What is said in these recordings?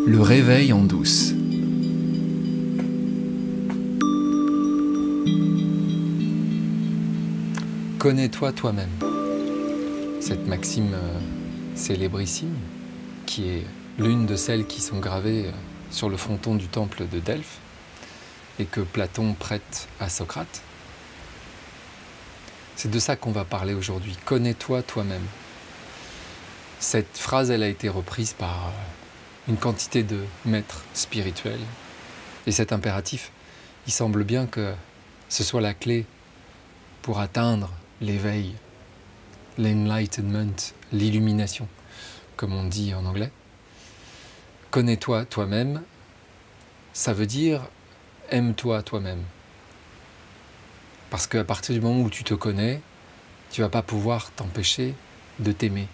Le réveil en douce. Connais-toi toi-même. Cette maxime célébrissime, qui est l'une de celles qui sont gravées sur le fronton du temple de Delphes et que Platon prête à Socrate. C'est de ça qu'on va parler aujourd'hui. Connais-toi toi-même. Cette phrase, elle a été reprise par une quantité de maîtres spirituels. Et cet impératif, il semble bien que ce soit la clé pour atteindre l'éveil, l'enlightenment, l'illumination, comme on dit en anglais. Connais-toi toi-même, ça veut dire aime-toi toi-même. Parce qu'à partir du moment où tu te connais, tu ne vas pas pouvoir t'empêcher de t'aimer.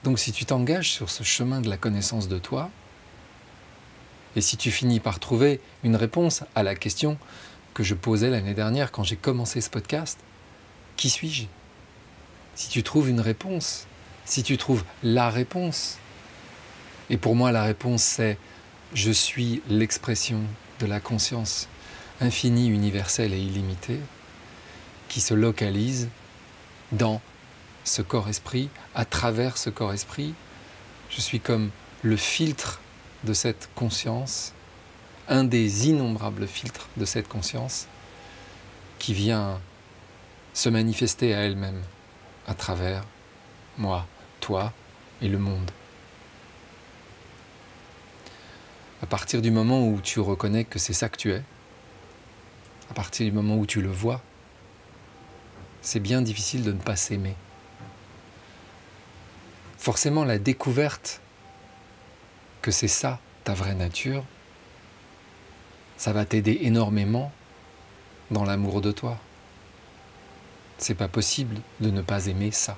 Donc si tu t'engages sur ce chemin de la connaissance de toi, et si tu finis par trouver une réponse à la question que je posais l'année dernière quand j'ai commencé ce podcast, qui suis-je? Si tu trouves une réponse, si tu trouves la réponse, et pour moi la réponse c'est « je suis l'expression de la conscience infinie, universelle et illimitée » qui se localise dans ce corps-esprit, à travers ce corps-esprit, je suis comme le filtre de cette conscience, un des innombrables filtres de cette conscience qui vient se manifester à elle-même à travers moi, toi et le monde. À partir du moment où tu reconnais que c'est ça que tu es, à partir du moment où tu le vois, c'est bien difficile de ne pas s'aimer. Forcément, la découverte que c'est ça, ta vraie nature, ça va t'aider énormément dans l'amour de toi. C'est pas possible de ne pas aimer ça.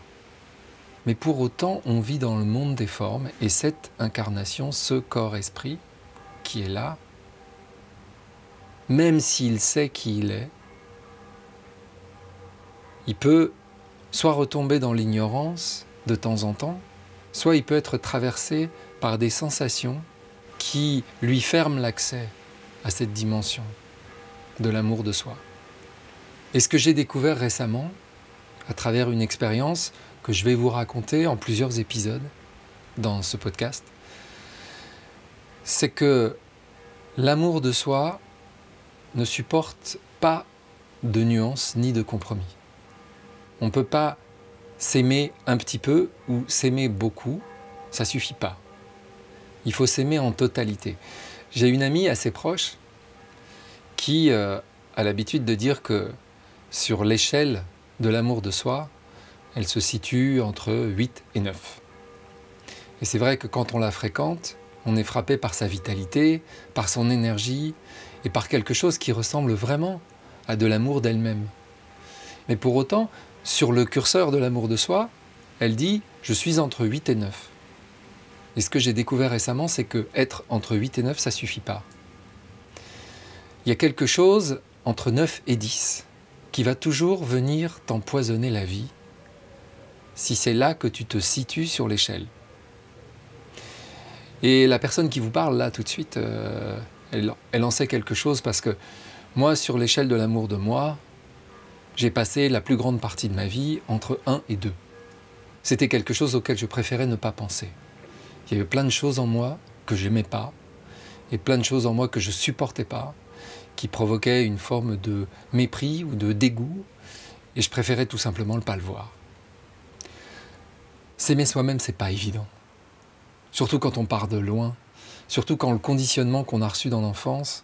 Mais pour autant, on vit dans le monde des formes et cette incarnation, ce corps-esprit qui est là, même s'il sait qui il est, il peut soit retomber dans l'ignorance de temps en temps, soit il peut être traversé par des sensations qui lui ferment l'accès à cette dimension de l'amour de soi. Et ce que j'ai découvert récemment, à travers une expérience que je vais vous raconter en plusieurs épisodes dans ce podcast, c'est que l'amour de soi ne supporte pas de nuances ni de compromis. On ne peut pas s'aimer un petit peu ou s'aimer beaucoup, ça ne suffit pas. Il faut s'aimer en totalité. J'ai une amie assez proche qui a l'habitude de dire que sur l'échelle de l'amour de soi, elle se situe entre 8 et 9. Et c'est vrai que quand on la fréquente, on est frappé par sa vitalité, par son énergie et par quelque chose qui ressemble vraiment à de l'amour d'elle-même. Mais pour autant, sur le curseur de l'amour de soi, elle dit « je suis entre 8 et 9 ». Et ce que j'ai découvert récemment, c'est que être entre 8 et 9, ça ne suffit pas. Il y a quelque chose entre 9 et 10 qui va toujours venir t'empoisonner la vie si c'est là que tu te situes sur l'échelle. Et la personne qui vous parle là tout de suite, elle en sait quelque chose parce que moi, sur l'échelle de l'amour de moi, j'ai passé la plus grande partie de ma vie entre 1 et 2. C'était quelque chose auquel je préférais ne pas penser. Il y avait plein de choses en moi que je n'aimais pas et plein de choses en moi que je ne supportais pas, qui provoquaient une forme de mépris ou de dégoût et je préférais tout simplement ne pas le voir. S'aimer soi-même, c'est pas évident. Surtout quand on part de loin, surtout quand le conditionnement qu'on a reçu dans l'enfance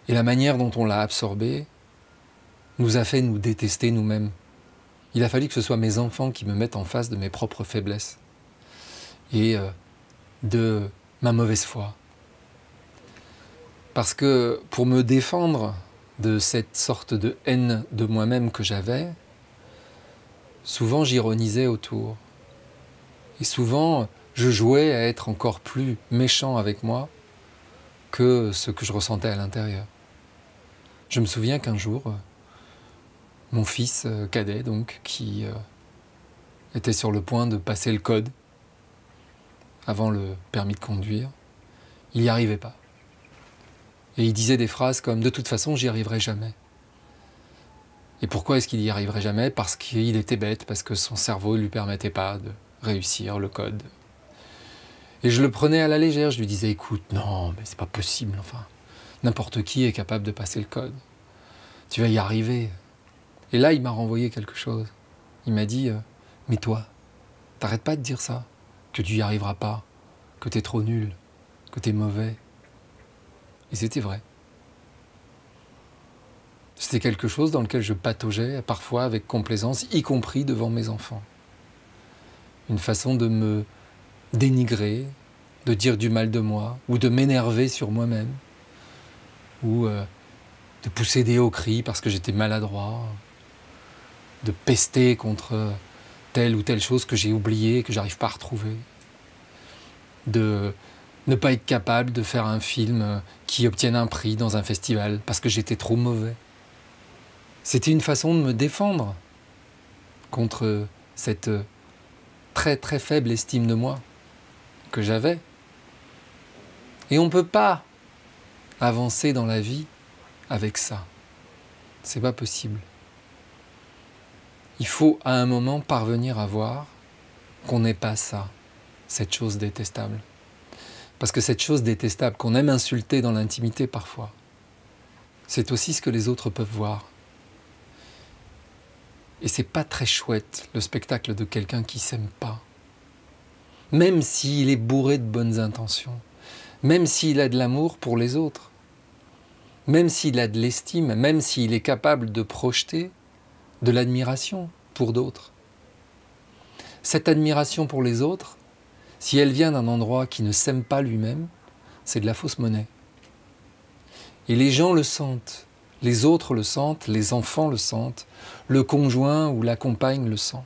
et la manière dont on l'a absorbé nous a fait nous détester nous-mêmes. Il a fallu que ce soit mes enfants qui me mettent en face de mes propres faiblesses et de ma mauvaise foi. Parce que pour me défendre de cette sorte de haine de moi-même que j'avais, souvent j'ironisais autour. Et souvent, je jouais à être encore plus méchant avec moi que ce que je ressentais à l'intérieur. Je me souviens qu'un jour, mon fils cadet, donc, qui était sur le point de passer le code, avant le permis de conduire, il n'y arrivait pas. Et il disait des phrases comme « de toute façon, j'y arriverai jamais ». Et pourquoi est-ce qu'il n'y arriverait jamais? Parce qu'il était bête, parce que son cerveau ne lui permettait pas de réussir le code. Et je le prenais à la légère, je lui disais « écoute, non, mais c'est pas possible, enfin, n'importe qui est capable de passer le code. Tu vas y arriver ». Et là, il m'a renvoyé quelque chose. Il m'a dit « mais toi, t'arrêtes pas de dire ça, que tu y arriveras pas, que t'es trop nul, que t'es mauvais. » Et c'était vrai. C'était quelque chose dans lequel je pataugeais parfois avec complaisance, y compris devant mes enfants. Une façon de me dénigrer, de dire du mal de moi, ou de m'énerver sur moi-même, ou de pousser des hauts cris parce que j'étais maladroit, de pester contre telle ou telle chose que j'ai oubliée, que j'arrive pas à retrouver, de ne pas être capable de faire un film qui obtienne un prix dans un festival parce que j'étais trop mauvais. C'était une façon de me défendre contre cette très très faible estime de moi que j'avais. Et on ne peut pas avancer dans la vie avec ça. C'est pas possible. Il faut à un moment parvenir à voir qu'on n'est pas ça, cette chose détestable. Parce que cette chose détestable qu'on aime insulter dans l'intimité parfois, c'est aussi ce que les autres peuvent voir. Et c'est pas très chouette, le spectacle de quelqu'un qui s'aime pas. Même s'il est bourré de bonnes intentions, même s'il a de l'amour pour les autres, même s'il a de l'estime, même s'il est capable de projeter de l'admiration pour d'autres. Cette admiration pour les autres, si elle vient d'un endroit qui ne s'aime pas lui-même, c'est de la fausse monnaie. Et les gens le sentent. Les autres le sentent, les enfants le sentent, le conjoint ou la compagne le sent.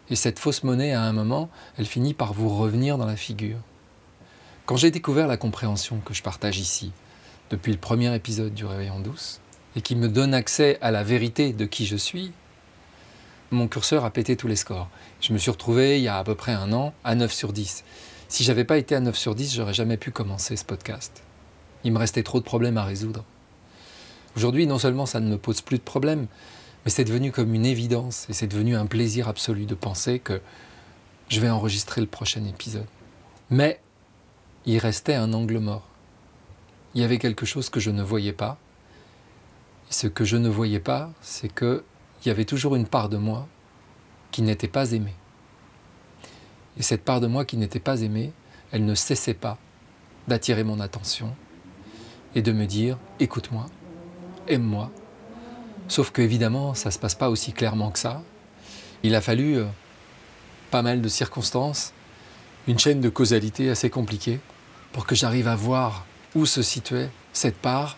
Et cette fausse monnaie, à un moment, elle finit par vous revenir dans la figure. Quand j'ai découvert la compréhension que je partage ici, depuis le premier épisode du Réveil en douce, et qui me donne accès à la vérité de qui je suis, mon curseur a pété tous les scores. Je me suis retrouvé, il y a à peu près un an, à 9 sur 10. Si j'avais pas été à 9 sur 10, j'aurais jamais pu commencer ce podcast. Il me restait trop de problèmes à résoudre. Aujourd'hui, non seulement ça ne me pose plus de problèmes, mais c'est devenu comme une évidence et c'est devenu un plaisir absolu de penser que je vais enregistrer le prochain épisode. Mais il restait un angle mort. Il y avait quelque chose que je ne voyais pas. Et ce que je ne voyais pas, c'est qu'il y avait toujours une part de moi qui n'était pas aimée. Et cette part de moi qui n'était pas aimée, elle ne cessait pas d'attirer mon attention et de me dire « écoute-moi ». Aime-moi. Sauf qu'évidemment, ça ne se passe pas aussi clairement que ça. Il a fallu pas mal de circonstances, une chaîne de causalité assez compliquée, pour que j'arrive à voir où se situait cette part,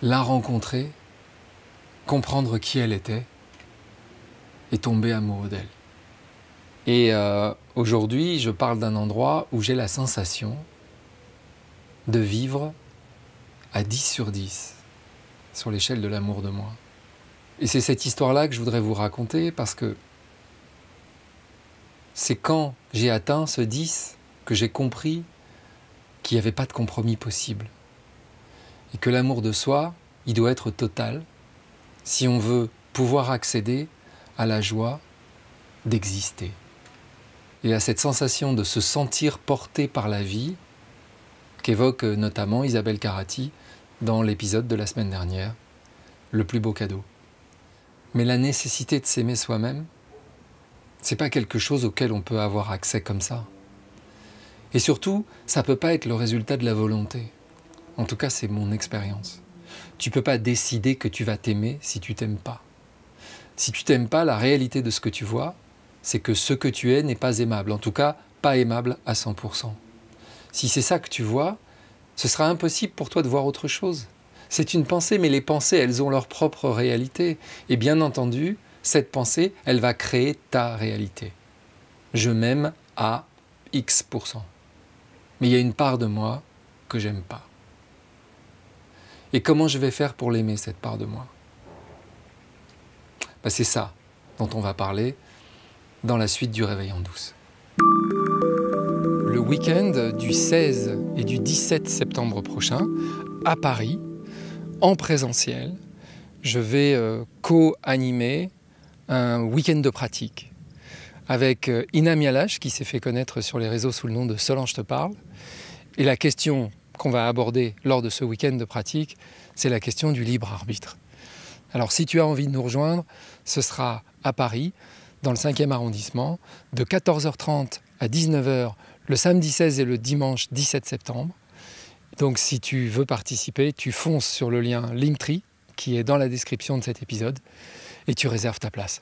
la rencontrer, comprendre qui elle était, et tomber amoureux d'elle. Et aujourd'hui, je parle d'un endroit où j'ai la sensation de vivre à 10 sur 10. Sur l'échelle de l'amour de moi. Et c'est cette histoire-là que je voudrais vous raconter parce que c'est quand j'ai atteint ce 10 que j'ai compris qu'il n'y avait pas de compromis possible. Et que l'amour de soi, il doit être total si on veut pouvoir accéder à la joie d'exister. Et à cette sensation de se sentir porté par la vie qu'évoque notamment Isabelle Carati dans l'épisode de la semaine dernière, le plus beau cadeau. Mais la nécessité de s'aimer soi-même, c'est pas quelque chose auquel on peut avoir accès comme ça. Et surtout, ça peut pas être le résultat de la volonté. En tout cas, c'est mon expérience. Tu peux pas décider que tu vas t'aimer si tu t'aimes pas. Si tu t'aimes pas, la réalité de ce que tu vois, c'est que ce que tu es n'est pas aimable. En tout cas, pas aimable à 100%. Si c'est ça que tu vois, ce sera impossible pour toi de voir autre chose. C'est une pensée, mais les pensées, elles ont leur propre réalité. Et bien entendu, cette pensée, elle va créer ta réalité. Je m'aime à X%. Mais il y a une part de moi que j'aime pas. Et comment je vais faire pour l'aimer, cette part de moi? C'est ça dont on va parler dans la suite du Réveil en douce. Le week-end du 16 et du 17 septembre prochain, à Paris, en présentiel, je vais co-animer un week-end de pratique avec Ina Mialache, qui s'est fait connaître sur les réseaux sous le nom de Solange te parle. Et la question qu'on va aborder lors de ce week-end de pratique, c'est la question du libre arbitre. Alors si tu as envie de nous rejoindre, ce sera à Paris, dans le 5e arrondissement, de 14h30 à 19h, le samedi 16 et le dimanche 17 septembre. Donc si tu veux participer, tu fonces sur le lien Linktree, qui est dans la description de cet épisode, et tu réserves ta place.